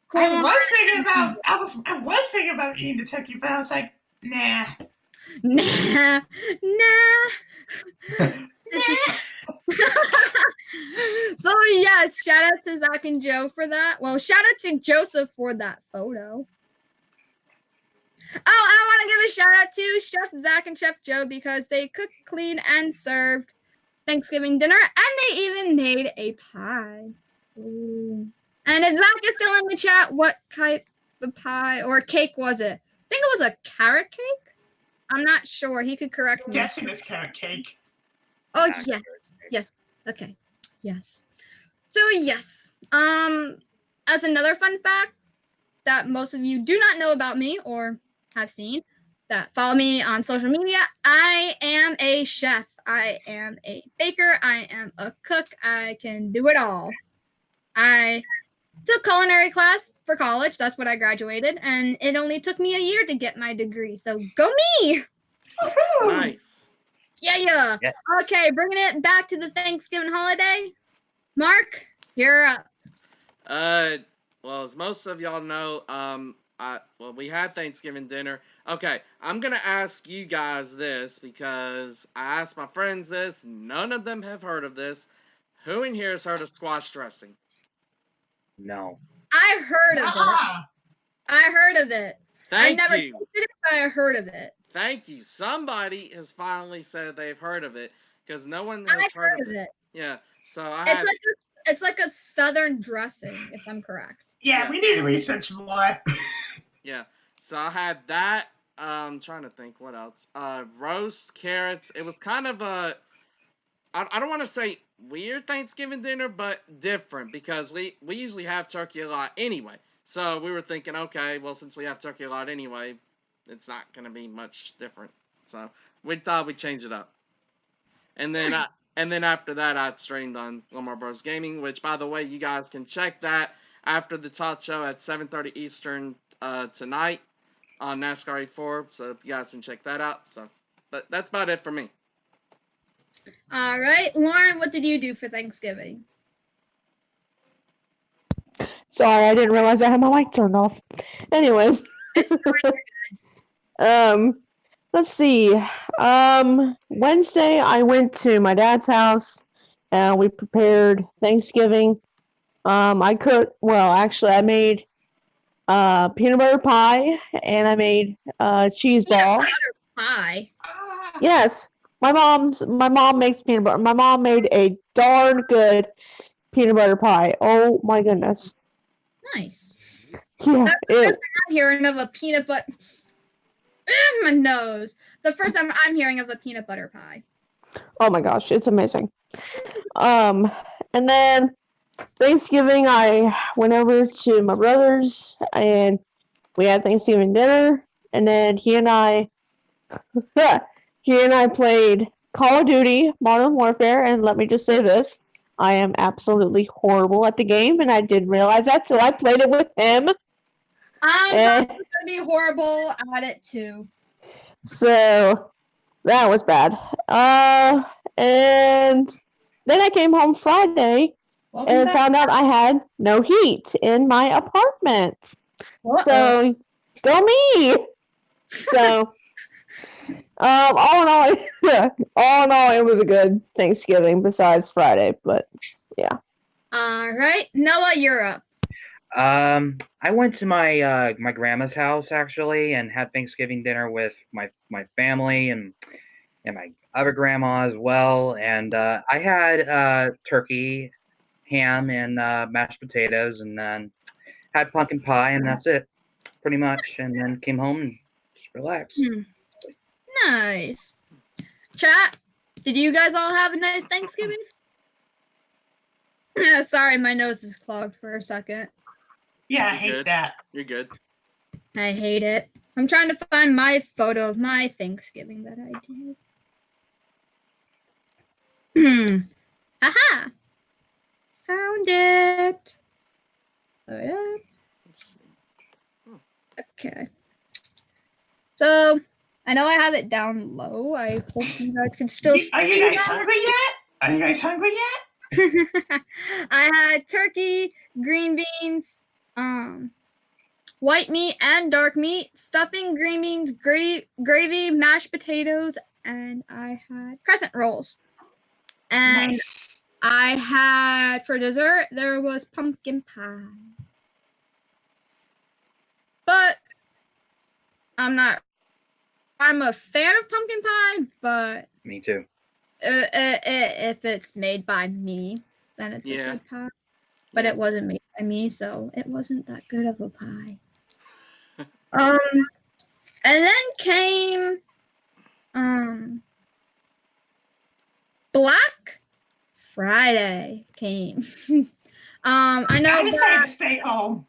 corn. I was thinking about eating the turkey, but I was like, nah. So yes, shout out to Zach and Joe for that. Well, shout out to Joseph for that photo. Oh, I want to give a shout out to Chef Zach and Chef Joe because they cooked, cleaned, and served Thanksgiving dinner, and they even made a pie. Ooh. And if Zach is still in the chat, what type of pie or cake was it? I think it was a carrot cake. I'm not sure. He could correct me. I'm guessing it's carrot cake. Oh, yes. Okay. Yes. So yes. As another fun fact that most of you do not know about me or have seen, that follow me on social media, I am a chef. I am a baker. I am a cook. I can do it all. I took culinary class for college. That's what I graduated, and it only took me a year to get my degree. So go me! Woohoo! Nice. Yeah. Yeah. Okay, bringing it back to the Thanksgiving holiday. Mark, you're up. Well, as most of y'all know, we had Thanksgiving dinner. Okay, I'm gonna ask you guys this because I asked my friends this. None of them have heard of this. Who in here has heard of squash dressing? No. I heard of it. Uh-uh. I heard of it. I Thank never you. tasted it, but I heard of it. Thank you. Somebody has finally said they've heard of it because no one has I've heard of it. Yeah. So I had. It's like a southern dressing, if I'm correct. Yeah, Yeah. we need to research more. Yeah. So I had that. Trying to think what else. Roast carrots. It was kind of a. I don't want to say weird Thanksgiving dinner, but different because we usually have turkey a lot anyway. So we were thinking, okay, well since we have turkey a lot anyway, it's not gonna be much different. So we thought we'd change it up. And then after that, I streamed on Lombard Bros Gaming, which by the way, you guys can check that after the talk show at 7:30 Eastern tonight on NASCAR 84. So you guys can check that out. So, but that's about it for me. All right, Lauren, what did you do for Thanksgiving? Sorry, I didn't realize I had my mic turned off. Anyways. It's Let's see. Wednesday I went to my dad's house and we prepared Thanksgiving. I made peanut butter pie and I made cheese ball. pie. Yes. My mom makes peanut butter. My mom made a darn good peanut butter pie. Oh my goodness. Nice. Yeah. That's the first time I'm hearing of a peanut butter. My nose. The first time I'm hearing of a peanut butter pie. Oh my gosh, it's amazing. And then Thanksgiving, I went over to my brother's and we had Thanksgiving dinner. And then he and I played Call of Duty Modern Warfare. And let me just say this. I am absolutely horrible at the game. And I didn't realize that till I played it with him. I'm going to be horrible at it too. So that was bad. And then I came home Friday and found out I had no heat in my apartment. So go me. So all in all, it was a good Thanksgiving besides Friday, but yeah. All right, Noah, you're up. I went to my my grandma's house actually and had Thanksgiving dinner with my family and my other grandma as well. And I had turkey, ham, and mashed potatoes, and then had pumpkin pie, and that's it, pretty much. And then came home and just relaxed. Nice. Chat, did you guys all have a nice Thanksgiving? Sorry, my nose is clogged for a second. Yeah, I hate that. You're good. I hate it. I'm trying to find my photo of my Thanksgiving that I did. Aha! Found it. Okay. So, I know I have it down low. I hope you guys can still see Are you guys hungry yet? Are you guys hungry yet? I had turkey, green beans, white meat and dark meat, stuffing, green beans, gravy, mashed potatoes, and I had crescent rolls. And Nice. I had, for dessert, there was pumpkin pie. But I'm a fan of pumpkin pie, but... Me too. If it's made by me, then it's a good pie. But it wasn't made by me, so it wasn't that good of a pie. And then came black Friday came. I know I decided that. to stay home.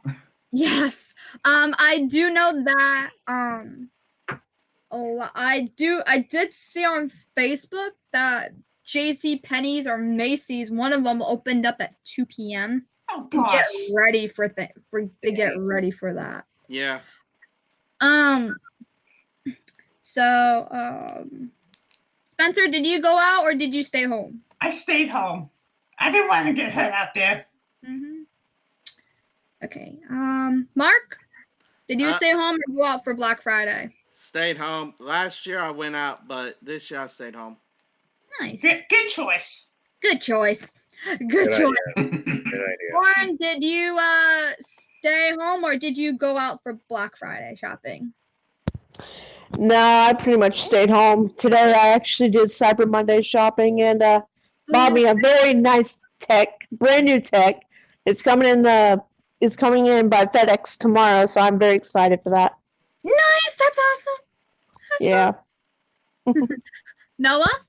Yes. I do know that. I did see on Facebook that J.C. Penney's or Macy's, one of them opened up at 2 p.m. Oh to gosh. get ready for get ready for that. Yeah. So, Spencer, did you go out or did you stay home? I stayed home. I didn't want to get hurt out there. Okay. Mark, did you stay home or go out for Black Friday? Stayed home. Last year I went out, but this year I stayed home. Nice. Good choice. Good choice. Good choice. Good idea. Lauren, did you stay home or did you go out for Black Friday shopping? No, I pretty much stayed home. Today I actually did Cyber Monday shopping and bought me a very nice brand new tech. It's coming in by FedEx tomorrow, so I'm very excited for that. Nice, that's awesome. Noah?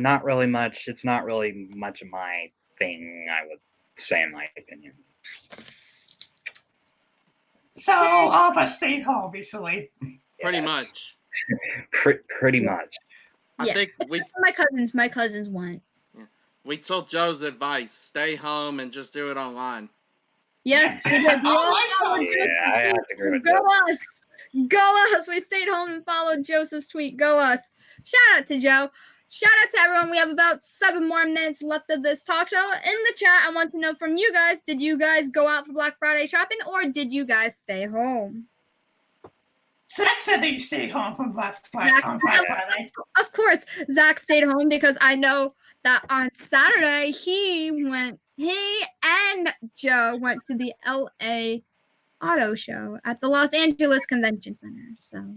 Not really much. It's not really much of my thing, I would say, in my opinion. So all of us stayed home recently. Pretty much. Pretty much. I think my cousins went. Yeah. We took Joe's advice: stay home and just do it online. Yes, I have to agree with Go that. us! Go us! We stayed home and followed Joseph's tweet. Go us! Shout out to Joe. Shout out to everyone. We have about 7 more minutes left of this talk show. In the chat, I want to know from you guys, did you guys go out for Black Friday shopping or did you guys stay home? Zach said that you stayed home from Black Friday. Of course, Zach stayed home because I know that on Saturday he and Joe went to the LA Auto Show at the Los Angeles Convention Center. So,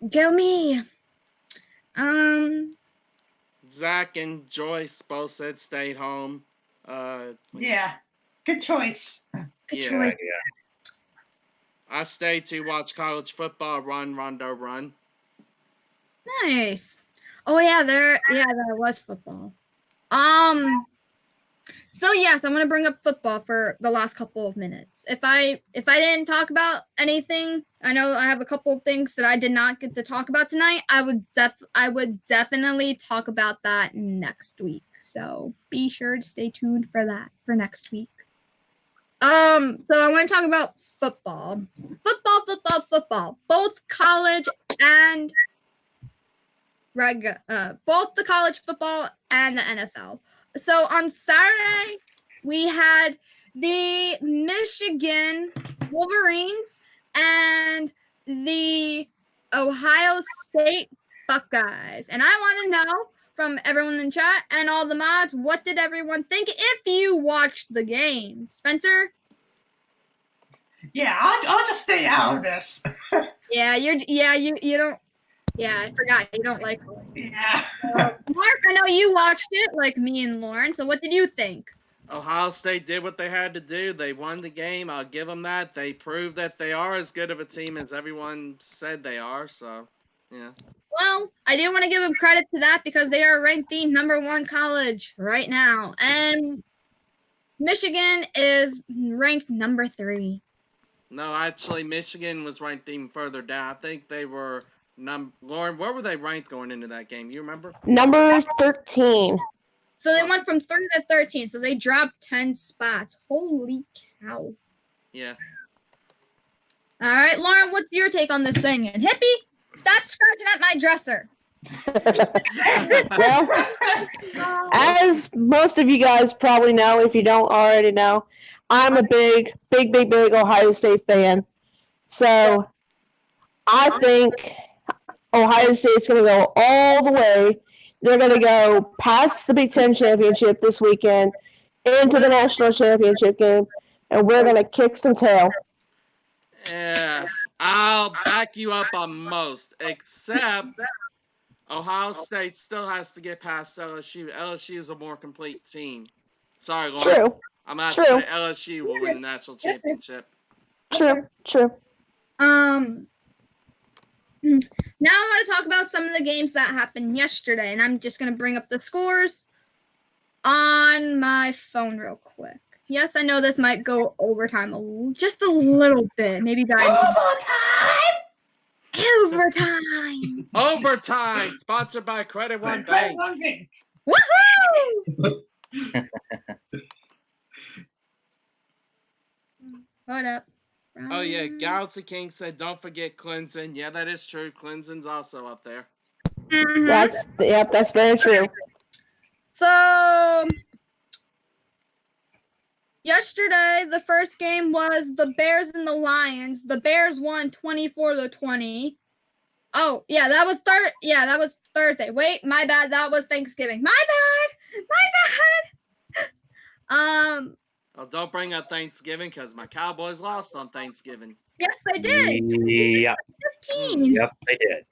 go me. Zach and Joyce both said stayed home. Yeah, good choice. Good choice. I stayed to watch college football. Run, Rondo, run. Nice. Oh yeah, there was football. So yes, I'm gonna bring up football for the last couple of minutes. If I didn't talk about anything, I know I have a couple of things that I did not get to talk about tonight. I would definitely talk about that next week. So be sure to stay tuned for that for next week. So I want to talk about football. Football. Both college and both the college football and the NFL. So on Saturday, we had the Michigan Wolverines and the Ohio State Buckeyes. And I want to know from everyone in the chat and all the mods, what did everyone think if you watched the game? Spencer? Yeah, I'll just stay out of this. You don't. Yeah, I forgot you don't like. Yeah. Mark, I know you watched it like me and Lauren. So what did you think? Ohio State did what they had to do. They won the game. I'll give them that. They proved that they are as good of a team as everyone said they are. So, yeah. Well, I do want to give them credit to that because they are ranked the #1 college right now. And Michigan is ranked number 3. No, actually, Michigan was ranked even further down. I think they were Lauren, where were they ranked going into that game? You remember? Number 13. So they went from 3 to 13. So they dropped 10 spots. Holy cow. Yeah. All right, Lauren, what's your take on this thing? And Hippie, stop scratching at my dresser. Well, as most of you guys probably know, if you don't already know, I'm a big Ohio State fan. So I think Ohio State's going to go all the way. They're going to go past the Big Ten championship this weekend into the national championship game, and we're going to kick some tail. Yeah, I'll back you up on most, except Ohio State still has to get past LSU. LSU is a more complete team. Sorry, Lauren. True. I'm going to say LSU will win the national championship. True. Now I want to talk about some of the games that happened yesterday, and I'm just going to bring up the scores on my phone real quick. Yes, I know this might go overtime just a little bit, maybe by overtime. Overtime, sponsored by Credit One Bank. Woohoo! Hold up. Oh yeah, Galaxy King said, "Don't forget Clemson." Yeah, that is true. Clemson's also up there. Mm-hmm. That's very true. So yesterday, the first game was the Bears and the Lions. The Bears won 24-20. Oh, yeah, that was Thursday. Wait, my bad. That was Thanksgiving. My bad. Well, don't bring up Thanksgiving because my Cowboys lost on Thanksgiving. Yes, they did. Yep. 15. Yep, they did.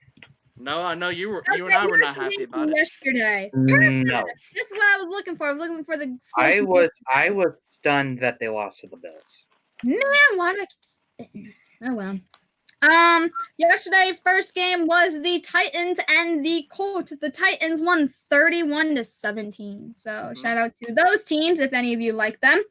No, I know you and I were not happy about it. Yesterday. No. This is what I was looking for. I was looking for the scores. I was stunned that they lost to the Bills. Man, why do I keep spitting? Oh well. Yesterday, first game was the Titans and the Colts. The Titans won 31-17. So shout out to those teams if any of you like them.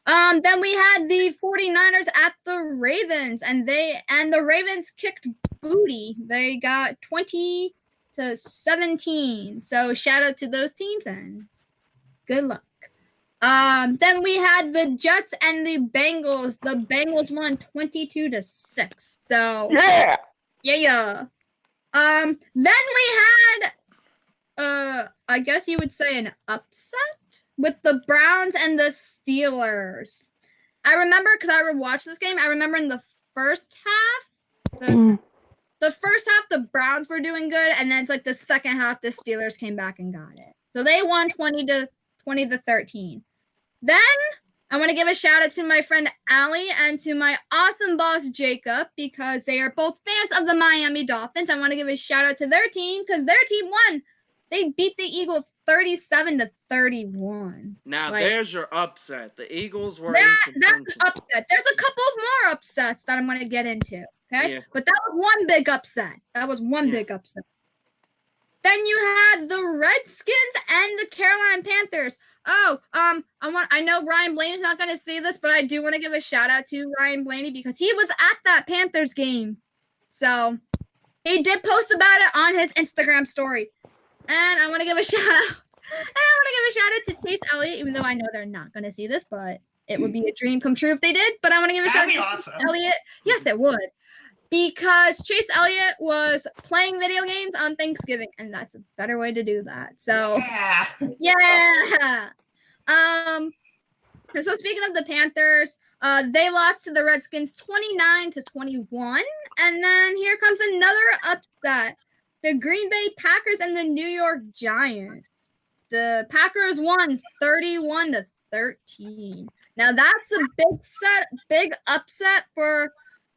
Then we had the 49ers at the Ravens, and the Ravens kicked booty. They got 20-17. So shout out to those teams and good luck. Then we had the Jets and the Bengals. The Bengals won 22-6. So yeah. Then we had I guess you would say an upset with the Browns and the Steelers. I remember because I watched this game. I remember in the first half, the first half the Browns were doing good, and then it's like the second half the Steelers came back and got it. So they won 20-13. Then I want to give a shout out to my friend Allie and to my awesome boss Jacob because they are both fans of the Miami Dolphins. I want to give a shout out to their team because their team won. They beat the Eagles 37-31. Now there's your upset. The Eagles were that's an upset. There's a couple of more upsets that I'm going to get into. Okay, but that was one big upset. Big upset. Then you had the Redskins and the Carolina Panthers. Oh, I know Ryan Blaney's not going to see this, but I do want to give a shout out to Ryan Blaney because he was at that Panthers game. So he did post about it on his Instagram story. And I want to give a shout out. To Chase Elliott, even though I know they're not going to see this, but it would be a dream come true if they did. But I want to give a shout out to Chase Elliott. Yes, it would. Because Chase Elliott was playing video games on Thanksgiving, and that's a better way to do that. So, yeah. So speaking of the Panthers, they lost to the Redskins 29-21, and then here comes another upset: the Green Bay Packers and the New York Giants. The Packers won 31-13. Now that's a big upset for.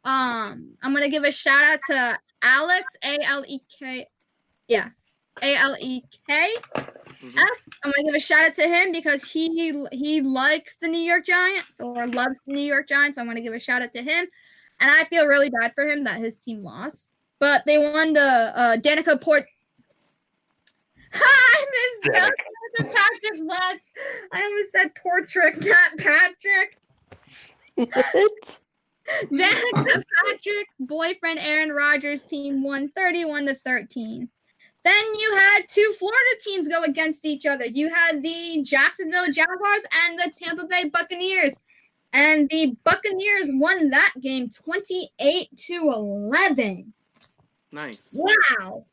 I'm gonna give a shout out to Alex ALEK. Yeah, ALEK. I'm gonna give a shout out to him because he likes the New York Giants or loves the New York Giants. So I'm gonna give a shout out to him, and I feel really bad for him that his team lost, but they won the Danica Port. I missed Patrick's last. I almost said Portrick, not Patrick. What? Danica Patrick's boyfriend Aaron Rodgers' team won 31-13. Then you had two Florida teams go against each other. You had the Jacksonville Jaguars and the Tampa Bay Buccaneers. And the Buccaneers won that game 28-11. Nice. Wow.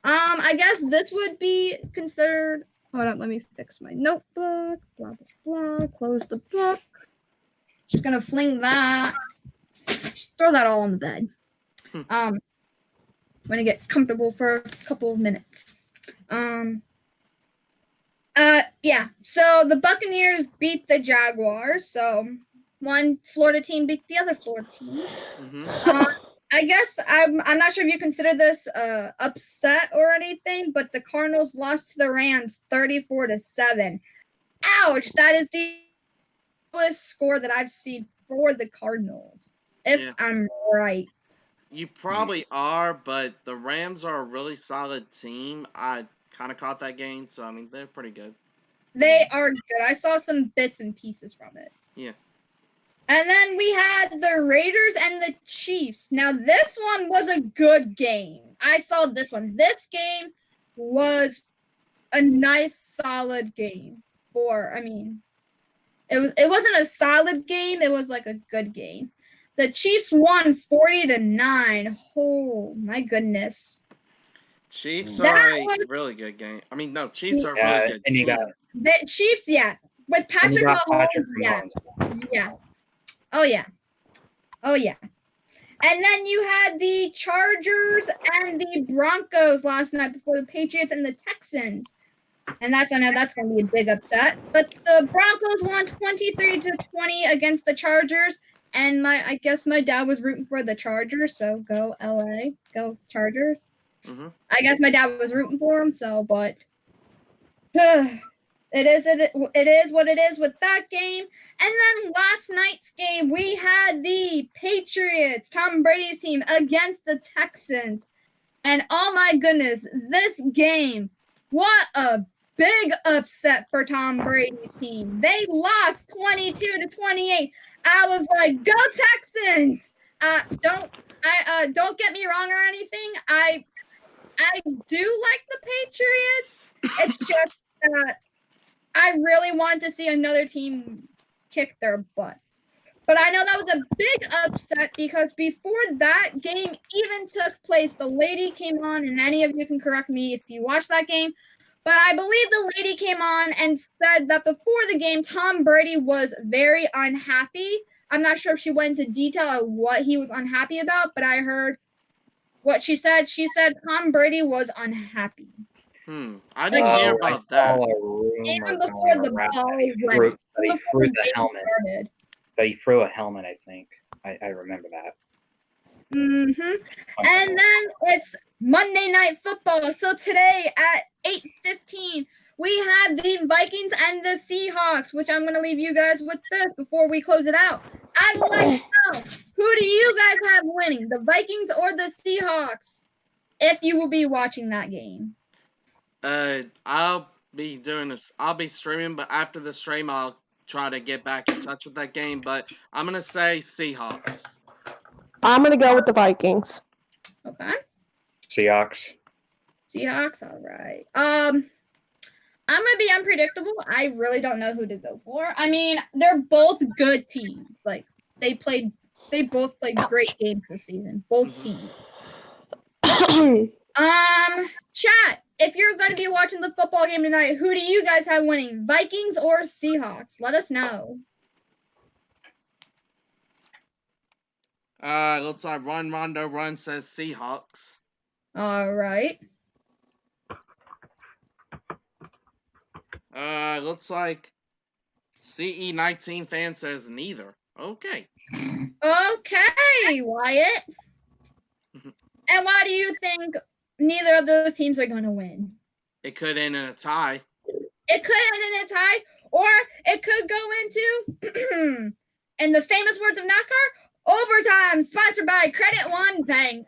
I guess this would be considered. Hold on, let me fix my notebook. Blah, blah, blah. Close the book. Just gonna fling that. Just throw that all on the bed. I'm gonna get comfortable for a couple of minutes. Yeah. So the Buccaneers beat the Jaguars. So one Florida team beat the other Florida team. I guess I'm not sure if you consider this upset or anything, but the Cardinals lost to the Rams 34-7. Ouch! That is the lowest score that I've seen for the Cardinals, if I'm right. You probably are, but the Rams are a really solid team. I kind of caught that game, so I mean they're pretty good. They are good. I saw some bits and pieces from it. Yeah. And then we had the Raiders and the Chiefs. Now, this one was a good game. I saw this one. This game was a nice, solid game. It wasn't a solid game. It was like a good game. The Chiefs won 40-9. Oh, my goodness. Chiefs That are a was- really good game. I mean, no, Chiefs are a Yeah, really good and you team. got The Chiefs, yeah. With and you Patrick got Mahomes, Patrick yeah. Mahomes. Yeah. Oh, yeah. Oh, yeah. And then you had the Chargers and the Broncos last night before the Patriots and the Texans. And I know that's going to be a big upset. But the Broncos won 23-20 against the Chargers. And I guess my dad was rooting for the Chargers. So go LA. Go Chargers. Mm-hmm. I guess my dad was rooting for him. But it is what it is with that game. And then last night's game, we had the Patriots, Tom Brady's team, against the Texans. And oh my goodness, this game, what a big upset for Tom Brady's team. They lost 22-28. I was like, go Texans! Don't get me wrong or anything. I do like the Patriots. It's just that I really wanted to see another team kick their butt. But I know that was a big upset because before that game even took place, the lady came on, and any of you can correct me if you watched that game, but I believe the lady came on and said that before the game, Tom Brady was very unhappy. I'm not sure if she went into detail on what he was unhappy about, but I heard what she said. She said Tom Brady was unhappy. I didn't hear about that. Even before the ball went. He threw the helmet. Started. But he threw a helmet, I think. I remember that. Mm-hmm. And then it's Monday Night Football. So today at 8:15, we have the Vikings and the Seahawks, which I'm going to leave you guys with this before we close it out. I would like to know, who do you guys have winning, the Vikings or the Seahawks, if you will be watching that game? I'll be doing this. I'll be streaming, but after the stream, I'll try to get back in touch with that game. But I'm going to say Seahawks. I'm going to go with the Vikings. Okay. Seahawks. All right. I'm gonna be unpredictable. I really don't know who to go for. I mean, they're both good teams. Like they both played great games this season. Both teams. Chat. If you're gonna be watching the football game tonight, who do you guys have winning? Vikings or Seahawks? Let us know. Looks like Run Rondo Run says Seahawks. All right. Looks like CE19 fan says neither. Okay. Okay, Wyatt. And why do you think neither of those teams are going to win? It could end in a tie. It could end in a tie, or it could go into, in the famous words of NASCAR, overtime, sponsored by Credit One Bank.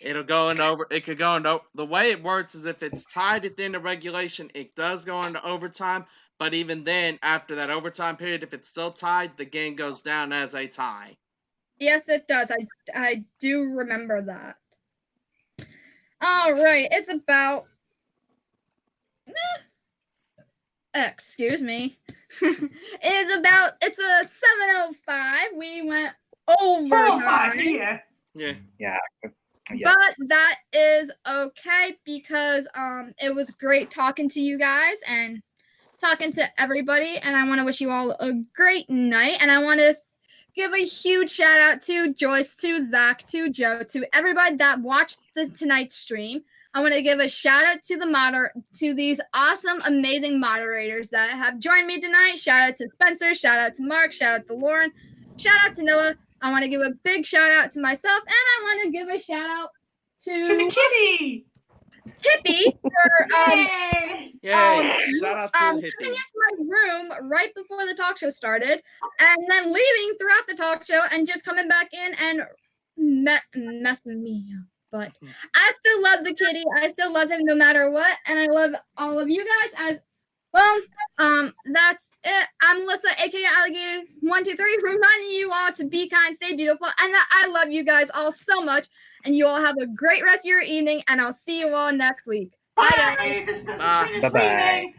It'll go in over. It could go into. The way it works is if it's tied at the end of regulation, it does go into overtime. But even then, after that overtime period, if it's still tied, the game goes down as a tie. Yes, it does. I do remember that. All right, it's about. Excuse me. It's a 7:05. We went over. 4:05 here. Yeah. Yeah. But that is okay because it was great talking to you guys and talking to everybody, and I want to wish you all a great night, and I want to give a huge shout out to Joyce, to Zach, to Joe, to everybody that watched tonight's stream. I want to give a shout out to these awesome, amazing moderators that have joined me tonight. Shout out to Spencer, shout out to Mark, shout out to Lauren, shout out to Noah. I want to give a big shout out to myself, and I want to give a shout out to the kitty. Hippie for Yay! Yay! Shout out to coming Hippie. into my room right before the talk show started, and then leaving throughout the talk show, and just coming back in and messing me up. But I still love the kitty. I still love him no matter what. And I love all of you guys as well. That's it. I'm Alyssa, aka AllyGator123, reminding you all to be kind, stay beautiful, and that I love you guys all so much. And you all have a great rest of your evening, and I'll see you all next week. Bye, guys. This message Bye. is Bye-bye. leaving.